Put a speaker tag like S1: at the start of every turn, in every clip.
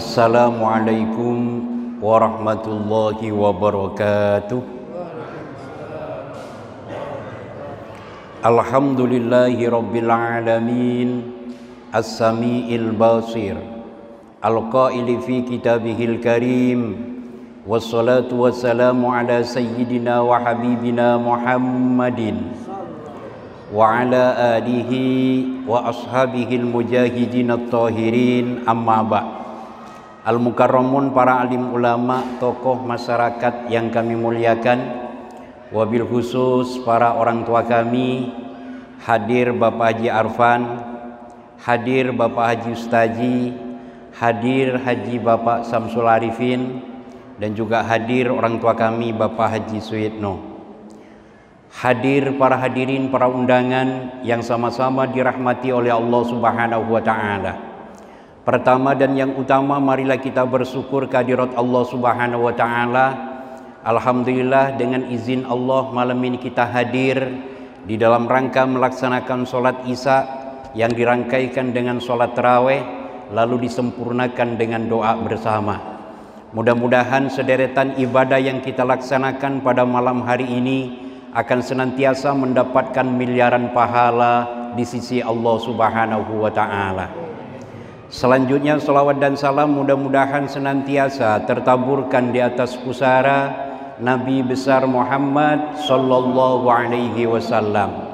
S1: Assalamualaikum warahmatullahi wabarakatuh. Alhamdulillahi rabbil alamin, as-sami'il basir, al-qaili fi kitabihil karim, wassalatu wassalamu ala sayyidina wa habibina Muhammadin wa ala alihi wa ashabihil mujahidin at-tahirin, amma ba'. Al-mukarramun, para alim ulama, tokoh masyarakat yang kami muliakan, wabil khusus para orang tua kami, hadir Bapak Haji Arfan, hadir Bapak Haji Ustaji, hadir Haji Bapak Samsul Arifin, dan juga hadir orang tua kami Bapak Haji Suyitno. Hadir para hadirin, para undangan yang sama-sama dirahmati oleh Allah Subhanahu wa Ta'ala. Pertama dan yang utama, marilah kita bersyukur kehadirat Allah Subhanahu wa Ta'ala. Alhamdulillah, dengan izin Allah malam ini kita hadir di dalam rangka melaksanakan sholat isya yang dirangkaikan dengan sholat tarawih lalu disempurnakan dengan doa bersama. Mudah-mudahan sederetan ibadah yang kita laksanakan pada malam hari ini akan senantiasa mendapatkan miliaran pahala di sisi Allah Subhanahu wa Ta'ala. Selanjutnya salawat dan salam mudah-mudahan senantiasa tertaburkan di atas pusara Nabi besar Muhammad sallallahu alaihi wasallam.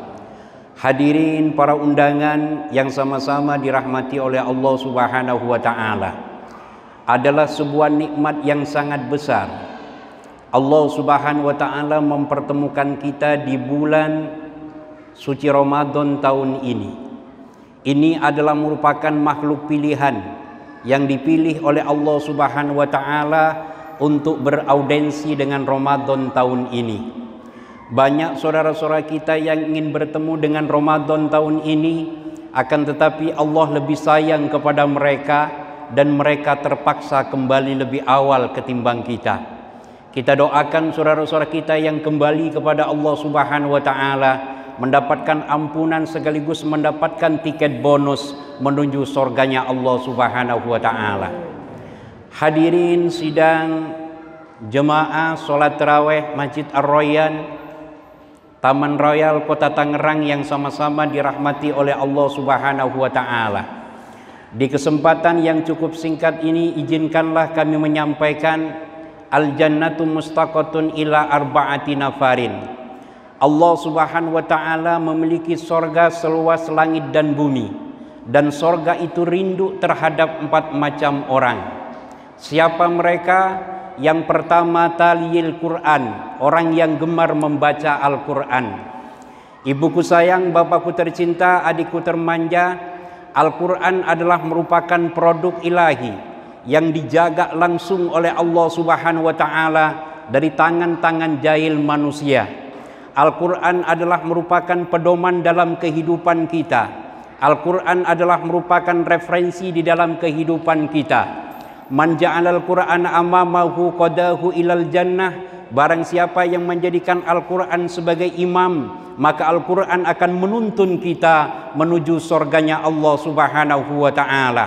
S1: Hadirin para undangan yang sama-sama dirahmati oleh Allah Subhanahu wa Ta'ala, adalah sebuah nikmat yang sangat besar. Allah Subhanahu wa Ta'ala mempertemukan kita di bulan suci Ramadan tahun ini. Ini adalah merupakan makhluk pilihan yang dipilih oleh Allah Subhanahu wa Ta'ala untuk beraudensi dengan Ramadan tahun ini. Banyak saudara-saudara kita yang ingin bertemu dengan Ramadan tahun ini, akan tetapi Allah lebih sayang kepada mereka dan mereka terpaksa kembali lebih awal ketimbang kita. Kita doakan saudara-saudara kita yang kembali kepada Allah Subhanahu wa Ta'ala mendapatkan ampunan sekaligus mendapatkan tiket bonus menuju surganya Allah Subhanahu wa Ta'ala. Hadirin sidang jemaah sholat tarawih Masjid Ar-Royan, Taman Royal Kota Tangerang yang sama-sama dirahmati oleh Allah Subhanahu wa Ta'ala. Di kesempatan yang cukup singkat ini, izinkanlah kami menyampaikan al-jannatu mustaqatun ila arba'ati nafarin. Allah Subhanahu wa Ta'ala memiliki sorga seluas langit dan bumi, dan sorga itu rindu terhadap 4 macam orang. Siapa mereka? Yang pertama, taliyil Quran, orang yang gemar membaca Al-Quran. Ibuku sayang, bapakku tercinta, adikku termanja, Al-Quran adalah merupakan produk ilahi yang dijaga langsung oleh Allah Subhanahu wa Ta'ala dari tangan-tangan jahil manusia. Al-Quran adalah merupakan pedoman dalam kehidupan kita. Al-Quran adalah merupakan referensi di dalam kehidupan kita. Man ja'alal Qur'ana amamahu qadahu ilal jannah. Barang siapa yang menjadikan Al-Quran sebagai imam, maka Al-Quran akan menuntun kita menuju surganya Allah Subhanahu wa Ta'ala.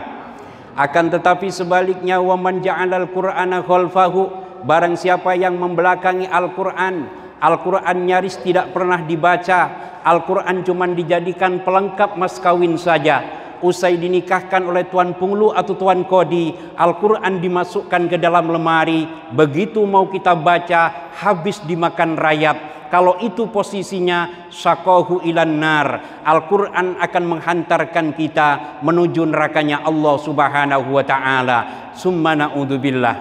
S1: Akan tetapi sebaliknya, wa man ja'alal Qur'ana khalfahu, barang siapa yang membelakangi Al-Quran, Al-Quran nyaris tidak pernah dibaca. Al-Quran cuma dijadikan pelengkap mas kawin saja. Usai dinikahkan oleh tuan punglu atau tuan kodi, Al-Quran dimasukkan ke dalam lemari. Begitu mau kita baca, habis dimakan rayap. Kalau itu posisinya, syaqahu ilan nar. Al-Quran akan menghantarkan kita menuju nerakanya Allah Subhanahu wa Ta'ala. Summa na'udzubillah.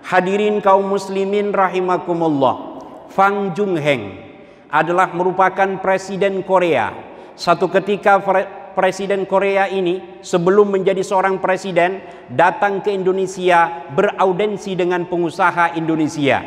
S1: Hadirin kaum muslimin rahimakumullah, Fang Jungheng adalah merupakan presiden Korea. Satu ketika presiden Korea ini sebelum menjadi seorang presiden datang ke Indonesia beraudensi dengan pengusaha Indonesia.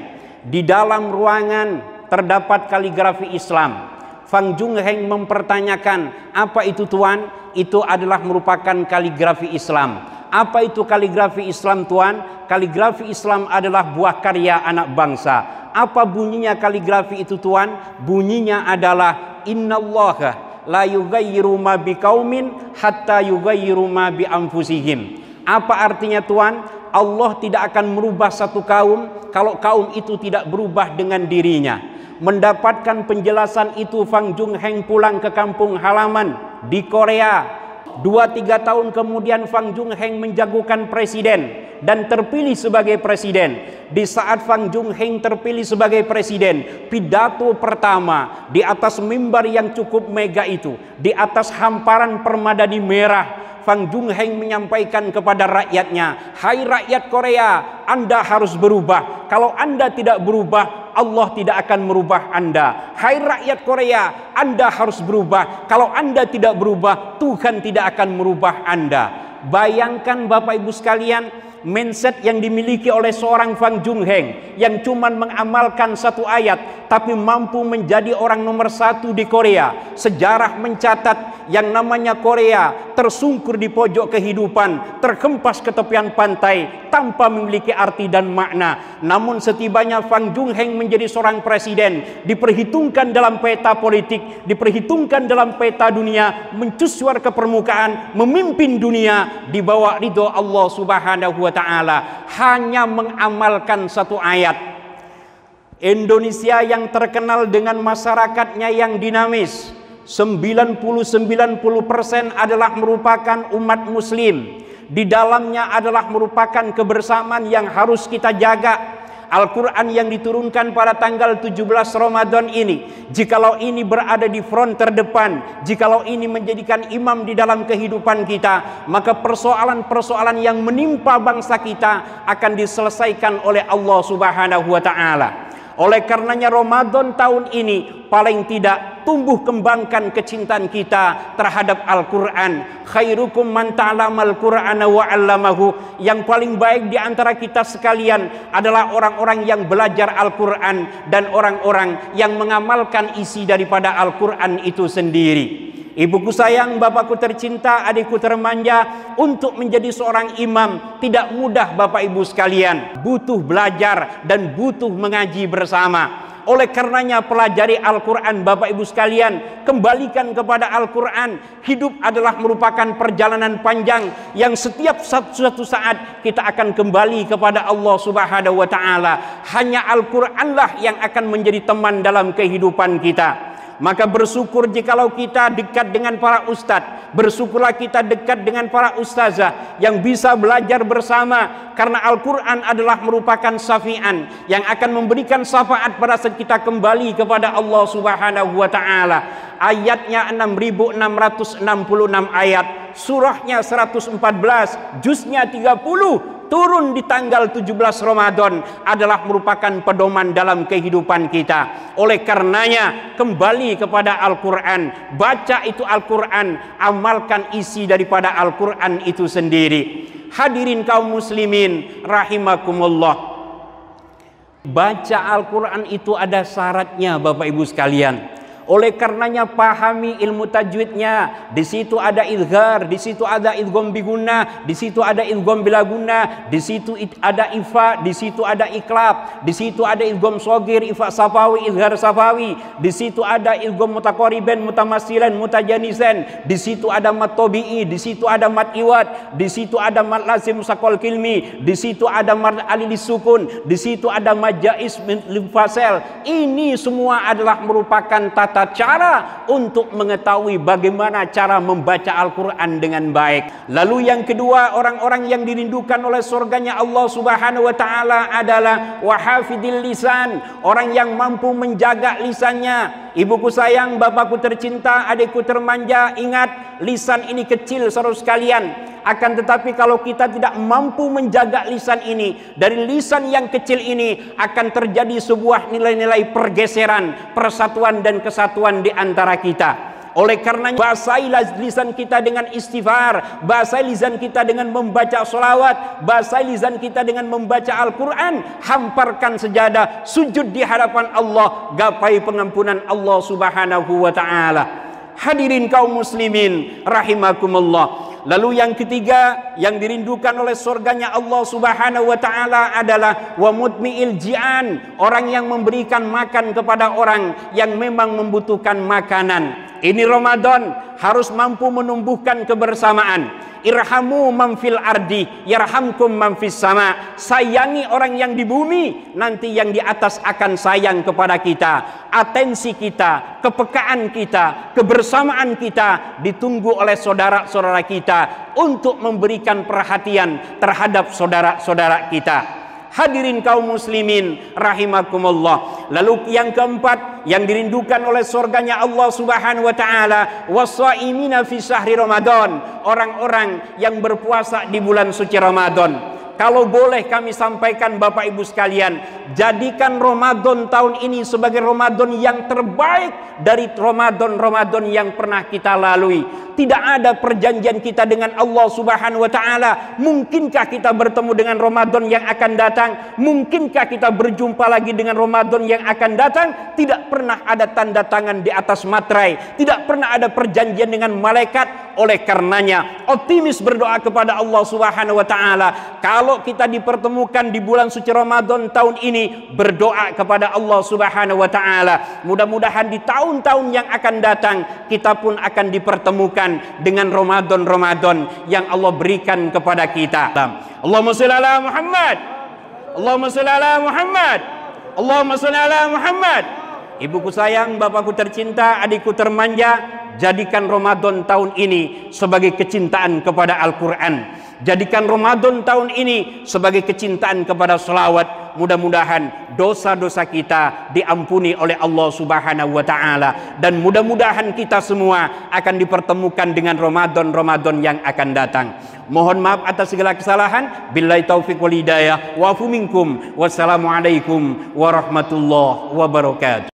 S1: Di dalam ruangan terdapat kaligrafi Islam. Fang Jungheng mempertanyakan, apa itu tuan? Itu adalah merupakan kaligrafi Islam. Apa itu kaligrafi Islam tuan? Kaligrafi Islam adalah buah karya anak bangsa. Apa bunyinya kaligrafi itu tuan? Bunyinya adalah innallaha la yughayyiru ma biqaumin hatta yughayyiru ma bi anfusihim. Apa artinya tuan? Allah tidak akan merubah satu kaum kalau kaum itu tidak berubah dengan dirinya. Mendapatkan penjelasan itu, Fang Jungheng pulang ke kampung halaman di Korea. 2-3 tahun kemudian Fang Jungheng menjagokan presiden dan terpilih sebagai presiden. Di saat Fang Jungheng terpilih sebagai presiden, pidato pertama di atas mimbar yang cukup mega itu, di atas hamparan permadani merah, Fang Jungheng menyampaikan kepada rakyatnya, "Hai rakyat Korea, Anda harus berubah. Kalau Anda tidak berubah, Allah tidak akan merubah Anda. Hai rakyat Korea, Anda harus berubah. Kalau Anda tidak berubah, Tuhan tidak akan merubah Anda." Bayangkan Bapak Ibu sekalian, mindset yang dimiliki oleh seorang Fang Jungheng yang cuma mengamalkan satu ayat tapi mampu menjadi orang nomor 1 di Korea. Sejarah mencatat yang namanya Korea tersungkur di pojok kehidupan, terhempas ke tepian pantai tanpa memiliki arti dan makna. Namun setibanya Fang Jungheng menjadi seorang presiden, diperhitungkan dalam peta politik, diperhitungkan dalam peta dunia, mencusuar ke permukaan, memimpin dunia di bawah ridho Allah Subhanahu wa Ta'ala, hanya mengamalkan satu ayat. Indonesia yang terkenal dengan masyarakatnya yang dinamis, 90% adalah merupakan umat muslim. Di dalamnya adalah merupakan kebersamaan yang harus kita jaga. Al-Quran yang diturunkan pada tanggal 17 Ramadan ini, jikalau ini berada di front terdepan, jikalau ini menjadikan imam di dalam kehidupan kita, maka persoalan-persoalan yang menimpa bangsa kita akan diselesaikan oleh Allah Subhanahu wa Ta'ala. Oleh karenanya Ramadan tahun ini paling tidak tumbuh kembangkan kecintaan kita terhadap Al-Quran. Khairukum man ta'lamal Qur'ana wa 'allamahu. Yang paling baik di antara kita sekalian adalah orang-orang yang belajar Al-Quran dan orang-orang yang mengamalkan isi daripada Al-Quran itu sendiri. Ibuku sayang, bapakku tercinta, adikku termanja, untuk menjadi seorang imam tidak mudah Bapak Ibu sekalian. Butuh belajar dan butuh mengaji bersama. Oleh karenanya pelajari Al-Quran Bapak Ibu sekalian, kembalikan kepada Al-Quran. Hidup adalah merupakan perjalanan panjang yang setiap suatu saat kita akan kembali kepada Allah Subhanahu wa Ta'ala. Hanya Al-Quranlah yang akan menjadi teman dalam kehidupan kita. Maka bersyukur jikalau kita dekat dengan para ustadz, bersyukurlah kita dekat dengan para ustazah yang bisa belajar bersama, karena Al-Quran adalah merupakan syafi'an yang akan memberikan syafaat pada saat kita kembali kepada Allah Subhanahu wa Ta'ala. Ayatnya 6666 ayat, surahnya 114, juznya 30, turun di tanggal 17 Ramadan, adalah merupakan pedoman dalam kehidupan kita. Oleh karenanya kembali kepada Al-Quran, baca itu Al-Quran, amalkan isi daripada Al-Quran itu sendiri. Hadirin kaum muslimin rahimakumullah, baca Al-Quran itu ada syaratnya Bapak Ibu sekalian. Oleh karenanya pahami ilmu tajwidnya. Di situ ada idghar, di situ ada idgham bigunnah, di situ ada idgham bila gunnah, di situ ada ifa, di situ ada iklab, di situ ada idgham shagir, ifa safawi, idghar safawi, di situ ada idgham mutaqariban, mutamassilan, mutajanisan, di situ ada mat tabi'i, di situ ada mat iwad, di situ ada mat lazim musaqal kilmi, di situ ada mat alil sukun, di situ ada mat jaiz lil fasal. Ini semua adalah merupakan tata cara untuk mengetahui bagaimana cara membaca Al-Quran dengan baik. Lalu yang kedua, orang-orang yang dirindukan oleh surganya Allah Subhanahu wa Ta'ala adalah wahafidil lisan, orang yang mampu menjaga lisannya. Ibuku sayang, bapakku tercinta, adikku termanja, ingat, lisan ini kecil saudara sekalian. Akan tetapi kalau kita tidak mampu menjaga lisan ini, dari lisan yang kecil ini akan terjadi sebuah nilai-nilai pergeseran, persatuan dan kesatuan di antara kita. Oleh karenanya basahilah lisan kita dengan istighfar, basahi lisan kita dengan membaca sholawat, basahi lisan kita dengan membaca Al-Quran, hamparkan sejadah, sujud di hadapan Allah, gapai pengampunan Allah Subhanahu wa Ta'ala. Hadirin kaum muslimin rahimakumullah. Lalu yang ketiga yang dirindukan oleh surganya Allah Subhanahu wa Ta'ala adalah wa mutmi'il ji'an, orang yang memberikan makan kepada orang yang memang membutuhkan makanan. Ini Ramadan harus mampu menumbuhkan kebersamaan. irhamu man fil ardi yarhamkum man fis sama. Sayangi orang yang di bumi, nanti yang di atas akan sayang kepada kita. Atensi kita, kepekaan kita, kebersamaan kita ditunggu oleh saudara-saudara kita untuk memberikan perhatian terhadap saudara-saudara kita. Hadirin kaum muslimin rahimakumullah. Lalu yang keempat, yang dirindukan oleh surganya Allah Subhanahu wa taala, wasaimina fi syahri Ramadan, orang-orang yang berpuasa di bulan suci Ramadan. Kalau boleh kami sampaikan Bapak Ibu sekalian, jadikan Ramadan tahun ini sebagai Ramadan yang terbaik dari Ramadan-Ramadan yang pernah kita lalui. Tidak ada perjanjian kita dengan Allah Subhanahu wa taala. Mungkinkah kita bertemu dengan Ramadan yang akan datang? Mungkinkah kita berjumpa lagi dengan Ramadan yang akan datang? Tidak pernah ada tanda tangan di atas materai, tidak pernah ada perjanjian dengan malaikat. Oleh karenanya, optimis berdoa kepada Allah Subhanahu wa taala. Kalau kita dipertemukan di bulan suci Ramadan tahun ini, berdoa kepada Allah Subhanahu wa taala. Mudah-mudahan di tahun-tahun yang akan datang kita pun akan dipertemukan dengan Ramadan-Ramadan yang Allah berikan kepada kita. Allahumma shalli ala Muhammad. Allahumma shalli ala Muhammad. Allahumma shalli ala Muhammad. Ibuku sayang, bapakku tercinta, adikku termanja, jadikan Ramadan tahun ini sebagai kecintaan kepada Al-Quran. Jadikan Ramadan tahun ini sebagai kecintaan kepada selawat. Mudah-mudahan dosa-dosa kita diampuni oleh Allah Subhanahu wa taala, dan mudah-mudahan kita semua akan dipertemukan dengan Ramadan-Ramadan yang akan datang. Mohon maaf atas segala kesalahan. Billahi taufiq wal hidayah. Wa'fu minkum. Wassalamualaikum warahmatullahi wabarakatuh.